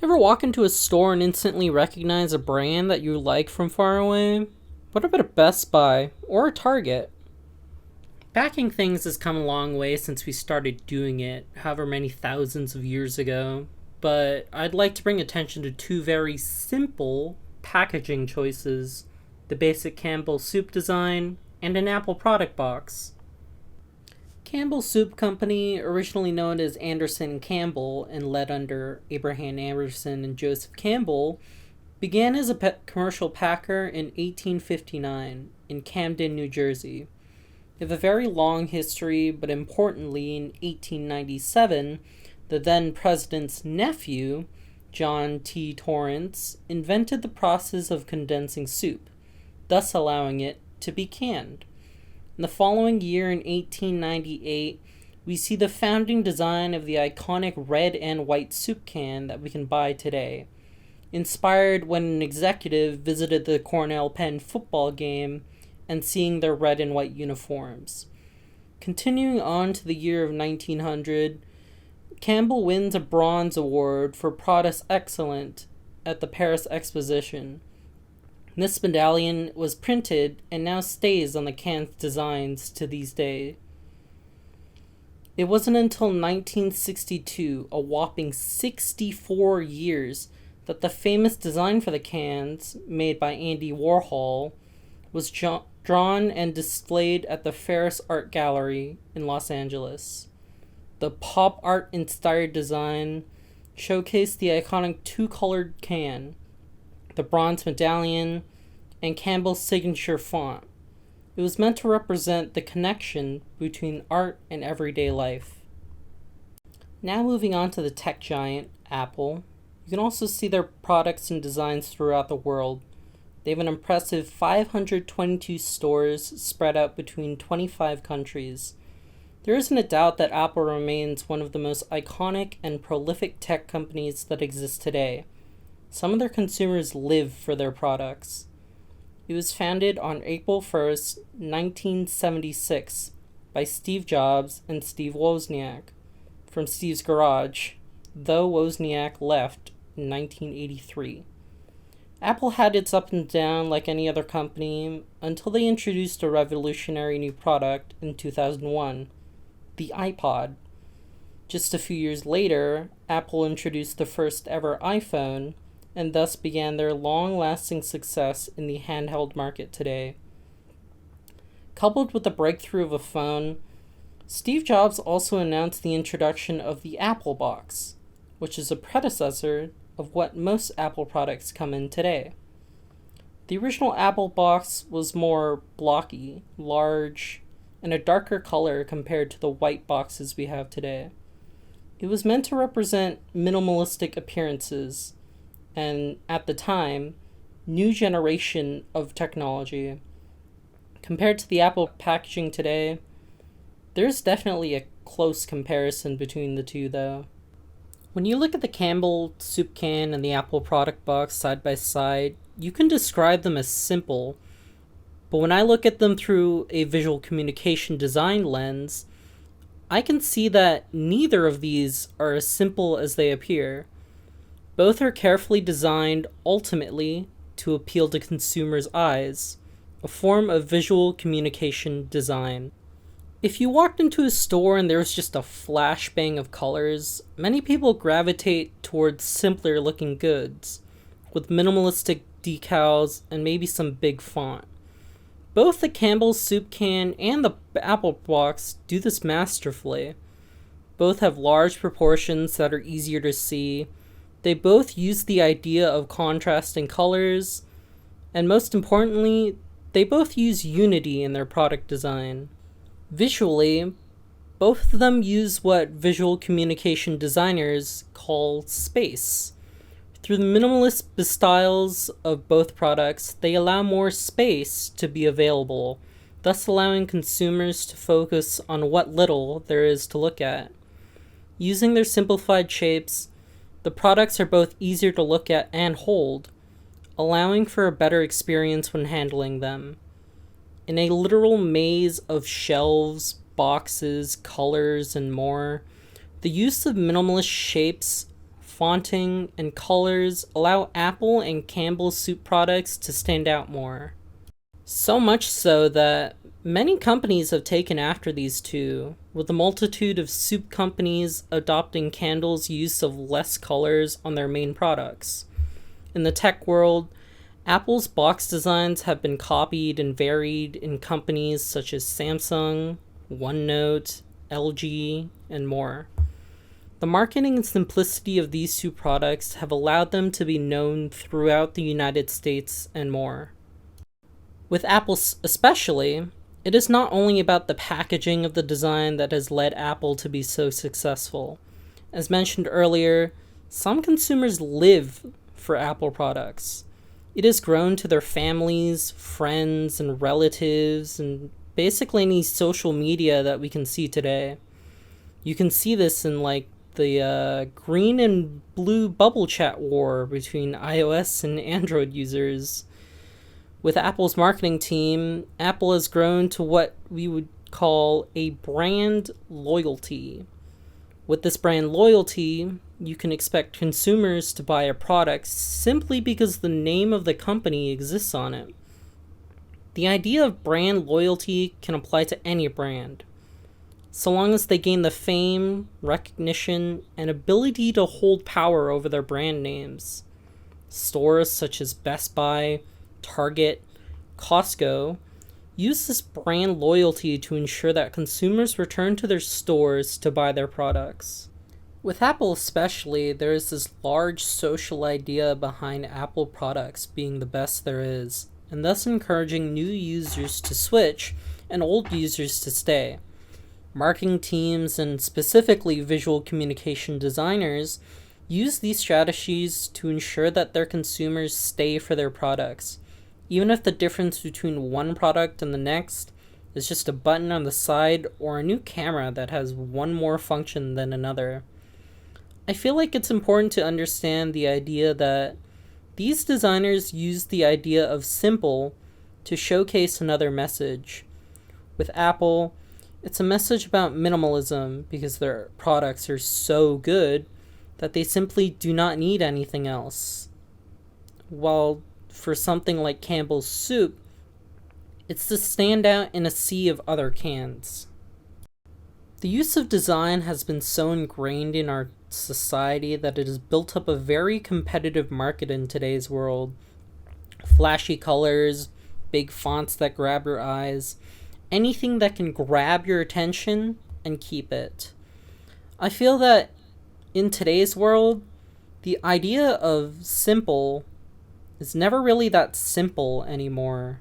Ever walk into a store and instantly recognize a brand that you like from far away? What about a Best Buy or a Target? Packing things has come a long way since we started doing it, however many thousands of years ago, but I'd like to bring attention to two very simple packaging choices: the basic Campbell soup design and an Apple product box. Campbell Soup Company, originally known as Anderson and Campbell and led under Abraham Anderson and Joseph Campbell, began as a commercial packer in 1859 in Camden, New Jersey. They have a very long history, but importantly, in 1897, the then president's nephew, John T. Torrance, invented the process of condensing soup, thus allowing it to be canned. In the following year, in 1898, we see the founding design of the iconic red and white soup can that we can buy today, inspired when an executive visited the Cornell Penn football game and seeing their red and white uniforms. Continuing on to the year of 1900, Campbell wins a Bronze Award for Products Excellent at the Paris Exposition. This medallion was printed and now stays on the can's designs to these days. It wasn't until 1962, a whopping 64 years, that the famous design for the cans, made by Andy Warhol, was drawn and displayed at the Ferris Art Gallery in Los Angeles. The pop art inspired design showcased the iconic two-colored can, the bronze medallion, and Campbell's signature font. It was meant to represent the connection between art and everyday life. Now moving on to the tech giant, Apple. You can also see their products and designs throughout the world. They have an impressive 522 stores spread out between 25 countries. There isn't a doubt that Apple remains one of the most iconic and prolific tech companies that exist today. Some of their consumers live for their products. It was founded on April 1st, 1976 by Steve Jobs and Steve Wozniak from Steve's garage, though Wozniak left in 1983. Apple had its up and down like any other company until they introduced a revolutionary new product in 2001, the iPod. Just a few years later, Apple introduced the first ever iPhone, and thus began their long-lasting success in the handheld market today. Coupled with the breakthrough of a phone, Steve Jobs also announced the introduction of the Apple Box, which is a predecessor of what most Apple products come in today. The original Apple Box was more blocky, large, and a darker color compared to the white boxes we have today. It was meant to represent minimalistic appearances and, at the time, new generation of technology. Compared to the Apple packaging today, there's definitely a close comparison between the two, though. When you look at the Campbell soup can and the Apple product box side by side, you can describe them as simple, but when I look at them through a visual communication design lens, I can see that neither of these are as simple as they appear. Both are carefully designed ultimately to appeal to consumers' eyes, a form of visual communication design. If you walked into a store and there was just a flashbang of colors, many people gravitate towards simpler looking goods, with minimalistic decals and maybe some big font. Both the Campbell's soup can and the Apple box do this masterfully. Both have large proportions that are easier to see. They both use the idea of contrasting colors, and most importantly, they both use unity in their product design. Visually, both of them use what visual communication designers call space. Through the minimalist styles of both products, they allow more space to be available, thus allowing consumers to focus on what little there is to look at. Using their simplified shapes, the products are both easier to look at and hold, allowing for a better experience when handling them. In a literal maze of shelves, boxes, colors, and more, the use of minimalist shapes fonting, and colors allow Apple and Campbell's soup products to stand out more. So much so that many companies have taken after these two, with a multitude of soup companies adopting Campbell's use of less colors on their main products. In the tech world, Apple's box designs have been copied and varied in companies such as Samsung, OneNote, LG, and more. The marketing and simplicity of these two products have allowed them to be known throughout the United States and more. With Apple especially, it is not only about the packaging of the design that has led Apple to be so successful. As mentioned earlier, some consumers live for Apple products. It has grown to their families, friends, and relatives, and basically any social media that we can see today. You can see this in the green and blue bubble chat war between iOS and Android users. With Apple's marketing team, Apple has grown to what we would call a brand loyalty. With this brand loyalty, you can expect consumers to buy a product simply because the name of the company exists on it. The idea of brand loyalty can apply to any brand, so long as they gain the fame, recognition, and ability to hold power over their brand names. Stores such as Best Buy, Target, Costco use this brand loyalty to ensure that consumers return to their stores to buy their products. With Apple especially, there is this large social idea behind Apple products being the best there is, and thus encouraging new users to switch and old users to stay. Marketing teams and specifically visual communication designers use these strategies to ensure that their consumers stay for their products, even if the difference between one product and the next is just a button on the side or a new camera that has one more function than another. I feel like it's important to understand the idea that these designers use the idea of simple to showcase another message. With Apple, it's a message about minimalism because their products are so good that they simply do not need anything else. While for something like Campbell's soup, it's to stand out in a sea of other cans. The use of design has been so ingrained in our society that it has built up a very competitive market in today's world. Flashy colors, big fonts that grab your eyes, anything that can grab your attention and keep it. I feel that in today's world, the idea of simple is never really that simple anymore.